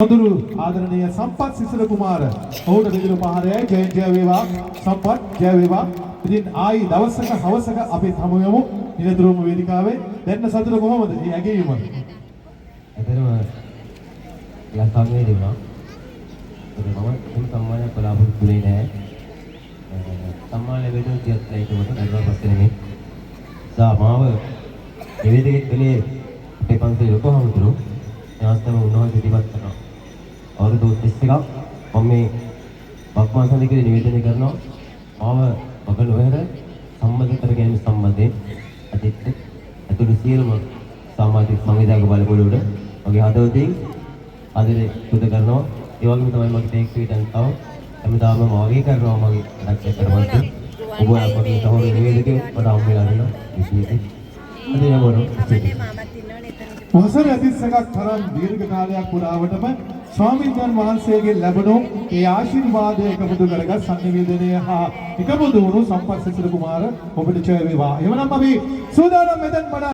Maduru ආදරණීය සම්පත් සිසිල කුමාර ඔහුට දෙදින පහරයයි ජය වේවා සම්පත් ජය වේවා. ඉතින් ආයි දවසක හවසක අපි හමු යමු නිරතුරුවම වේදිකාවේ. දැන් සතුට කොහොමද? මේ ඇගීම. ඇතරම යන්තම්නේ දෙනවා. ඒක මම මුල් සම්මානයක් බලාපොරොත්තු වෙන්නේ නැහැ. සම්මාන ලැබෙන්න තියත් ඒකට නඩුවක් පස්සේ නෙමෙයි. සාමාව නිවේදකෙක් කලේ අපේ පන්සලේ ලොකු හමුදුරු යාස්තම උන්වහන්සේ ඉදිරිපත් කරනවා. අවුරුදු 31ක් මම මේ වක්වාන් සමිතියේ නිවේදනය කරනවා. මාව වග නොහැර සම්මත කර ගැනීම සම්බන්ධයෙන් අදිත් අතුරු සියලුම සමාජික සංවිධායක බලපොළොවට මගේ හදවතින් ආදරේ පුද කරනවා. ඒ වගේම තමයි මගේ ටේක් ස්වීටන් තව හැමදාම මම වගේ කරනවා මගේ දැක්ක කරවන්න. ඔබ අපගේ සහෝදර නිවේදකයෝ මට හම් වෙලා දෙනවා. විශේෂයෙන් අද යවරෝ වසර 31ක් තරම් දීර්ඝ කාලයක් පුරාවටම ස්වාමීන් වහන්සේගේ ලැබුණු ඒ ආශිර්වාදය එකමුතු කරගත් සංනිවේදනය හා එකමුතු වුණු සම්පත් සිසිල කුමාර ඔබට ජය වේවා. එවනම් අපි සූදානම් මෙතෙන්